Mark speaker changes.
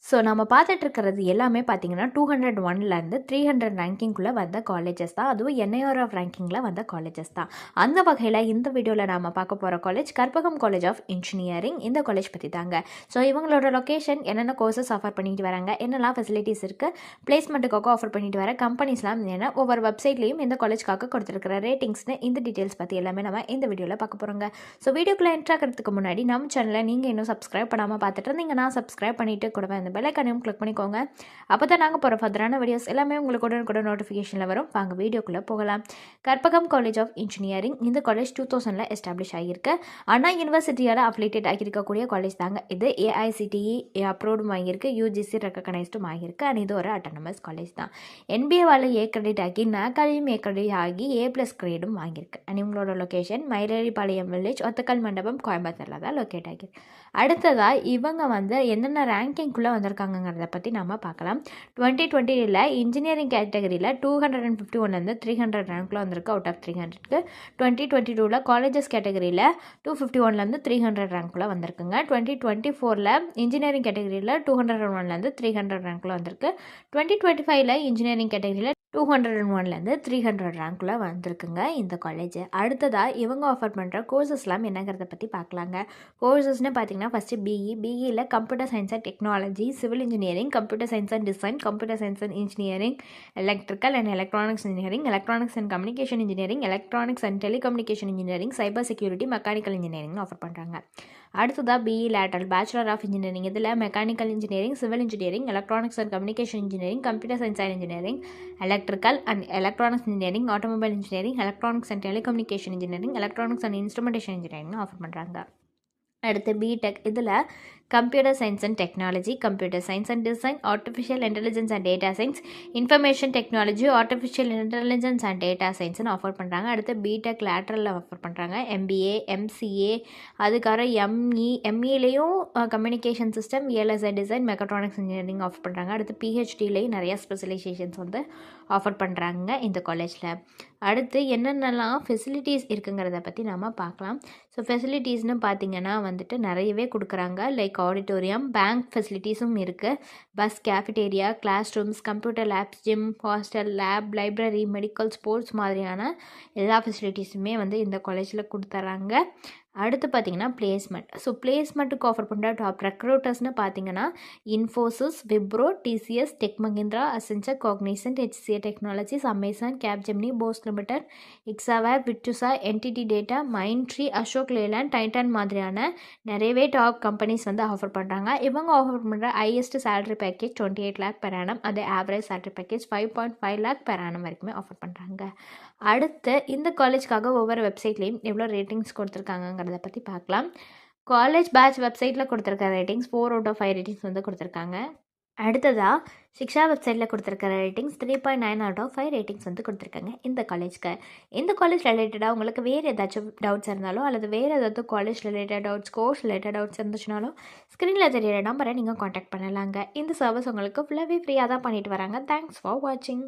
Speaker 1: So நம்ம பார்த்துட்டு இருக்கிறது எல்லாமே பார்த்தீங்கன்னா 201லேருந்து 300 ரேங்கிங்குள்ளே வந்த காலேஜஸ் தான். அதுவும் என்ஐஆர் ஆஃப் ரேங்கிங்கில் வந்த காலேஜஸ் தான். அந்த வகையில் இந்த வீடியோவில் நாம் பார்க்க போகிற college Karpagam college of engineering. இந்த காலேஜ் பற்றி தாங்க. ஸோ இவங்களோட லொக்கேஷன், என்னென்ன கோர்சஸ் ஆஃபர் பண்ணிட்டு வராங்க, என்னெல்லாம் ஃபெசிலிட்டிஸ் இருக்குது, பிளேஸ்மெண்ட்டுக்காக ஆஃபர் பண்ணிட்டு வர கம்பெனிஸ்லாம் என்ன, ஒவ்வொரு வெப்சைட்லேயும் இந்த காலேஜ்க்காக கொடுத்துருக்கிற ரேட்டிங்ஸ்னு இந்த டீட்டெயில்ஸ் பற்றி எல்லாமே நம்ம இந்த வீடியோவில் பார்க்க போகிறோங்க. ஸோ வீடியோக்குள்ளே என்ட்ரு ஆகிறதுக்கு முன்னாடி நம்ம சேனலை நீங்கள் இன்னும் சப்ஸ்கிரைப் பண்ணாமல் பார்த்துட்டு இருந்தீங்கன்னா சப்ஸ்கிரைப் பண்ணிவிட்டு கூட பெல் ஐகானையும் கிளிக் பண்ணிக்கோங்க. அப்போ தான் நாங்கள் போகிற ஃபர்தரான வீடியோஸ் எல்லாமே உங்களுக்கு உடனுக்குடன் நோட்டிஃபிகேஷனில் வரும். வாங்க வீடியோக்குள்ளே போகலாம். கற்பகம் காலேஜ் ஆஃப் இன்ஜினியரிங் இந்த காலேஜ் 2000 எஸ்டாப்ளிஷ் ஆகியிருக்கு. அண்ணா யூனிவர்சிட்டியால் அஃபிலியேட்டட் ஆகியிருக்கக்கூடிய காலேஜ் தாங்க இது. ஏஐசிடிஇ அப்ரூவ்டும் ஆகியிருக்கு, யூஜிசி ரெக்கக்னைஸ்டும் ஆகியிருக்கு. அண்ட் இது ஒரு அட்டானமஸ் காலேஜ் தான். என்பிஏவால் ஏ கிரெடிட் ஆகி, நாக்காலையும் ஏ கிரெடிட் ஆகி A+ கிரேடும் வாங்கியிருக்கு. அண்ட் இவங்களோட லொக்கேஷன் மயிலேறிபாளையம் வில்லேஜ், ஒத்தக்கல் மண்டபம், கோயம்புத்தூரில் தான் லொக்கேட் ஆகியிருக்கு. அடுத்ததாக இவங்க என்னென்ன ரேங்கிங்குள்ளே வந்திருக்காங்கிறத பற்றி நம்ம பார்க்கலாம். 2020 இன்ஜினியரிங் கேட்டகரியில் 251லேருந்து 300 ரேங்க்கில் வந்திருக்கு அவுட் ஆஃப் 300க்கு. 2022 காலேஜஸ் கேட்டகரியில் 251லேருந்து 300 ரேங்க்கில் வந்திருக்குங்க. 2024 இன்ஜினியரிங் கேட்டகரியில் 201லேருந்து 300 ரேங்க்கில் வந்திருக்கு. 2025 இன்ஜினியரிங் கேட்டகரியில் 201லேருந்து 300 ரேங்க்கில் வந்திருக்குங்க இந்த காலேஜ். அடுத்ததாக இவங்க ஆஃபர் பண்ணுற கோர்சஸ்லாம் என்னங்கிறத பற்றி பார்க்கலாங்க. கோர்சஸ்னு பார்த்தீங்கன்னா ஃபஸ்ட்டு பிஇயில் computer science and technology, civil engineering, computer science and design, computer science and engineering, electrical and electronics engineering, electronics and communication engineering, electronics and telecommunication engineering, cyber security, mechanical இன்ஜினியரிங்னு ஆஃபர் பண்ணுறாங்க. அடுத்ததாக BE lateral bachelor of engineering. இதில் mechanical engineering, civil engineering, electronics and communication engineering, computer science and engineering, electrical and electronics engineering, automobile engineering, electronics and telecommunication engineering, electronics and instrumentation engineering offer பண்ணுறாங்க. அடுத்து B Tech. இதில் computer science and technology, computer science and design, artificial intelligence and data science, information technology, artificial intelligence and data சயின்ஸ்னு offer பண்ணுறாங்க. அடுத்து B Tech லேட்டரலில் offer பண்ணுறாங்க. MBA, MCA, அதுக்கப்புறம் எம்இலையும் communication system, VLSI design, mechatronics engineering offer பண்ணுறாங்க. அடுத்து பிஹெச்டிலையும் நிறையா ஸ்பெஷலைசேஷன்ஸ் ஆஃபர் பண்ணுறாங்க இந்த காலேஜில். அடுத்து என்னென்னலாம் ஃபெசிலிட்டிஸ் இருக்குங்கிறத பற்றி நாம் பார்க்கலாம். ஸோ ஃபெசிலிட்டிஸ்னு பார்த்திங்கன்னா நிறையவே கொடுக்குறாங்க. லைக் ஆடிட்டோரியம், பேங்க் ஃபெசிலிட்டிஸும் இருக்குது. Bus, cafeteria, class rooms, computer labs, gym, hostel, lab, library, medical, sports மாதிரியான எல்லா ஃபெசிலிட்டிஸுமே இந்த காலேஜில் கொடுத்துட்றாங்க. அடுத்து பார்த்திங்கன்னா பிளேஸ்மெண்ட். ஸோ பிளேஸ்மெண்ட்டுக்கு ஆஃபர் பண்ணுற டாப் ரெக்ரூட்டர்ஸ்னு பார்த்திங்கன்னா Infosys, Wipro, TCS, Tech Mahindra, Accenture, Cognizant, HCA technologies, Amazon, Capgemini, Bosch limited, எக்ஸாவேர், Virtusa, NTT data, Mindtree, Ashok Leyland, Titan மாதிரியான நிறையவே டாப் கம்பெனிஸ் ஆஃபர் பண்ணுறாங்க. இவங்க ஆஃபர் பண்ணுற highest salary package 28 lakh per annum. அதே average salary package 5.5 lakh per annum வரைக்குமே ஆஃபர் பண்ணுறாங்க. அடுத்து இந்த காலேஜ்க்காக ஒவ்வொரு வெப்சைட்லேயும் எவ்வளோ ரேட்டிங்ஸ் கொடுத்துருக்காங்கங்கிறத பற்றி பார்க்கலாம். காலேஜ் பேட்ச் வெப்சைட்டில் கொடுத்துருக்க ரேட்டிங்ஸ் 4 out of 5 ரேட்டிங்ஸ் கொடுத்துருக்காங்க. அடுத்ததாக சிக்ஷா வெப்சைட்டில் கொடுத்துருக்க ரேட்டிங்ஸ் 3.9 out of 5 ரேட்டிங்ஸ் கொடுத்துருக்காங்க இந்த காலேஜ்க்கு. இந்த காலேஜ் ரிலேட்டடாக உங்களுக்கு வேறு ஏதாச்சும் டவுட்ஸ் இருந்தாலும், அல்லது வேறு ஏதாவது college related doubts, course related doubts இருந்துச்சுனாலும் ஸ்க்ரீனில் தெரியிற நம்பரை நீங்கள் காண்டாக்ட் பண்ணலாங்க. இந்த சர்வீஸ் உங்களுக்கு ஃபுல்லாகவே ஃப்ரீயாக தான் பண்ணிட்டு வராங்க. தேங்க்ஸ் ஃபார் வாட்சிங்.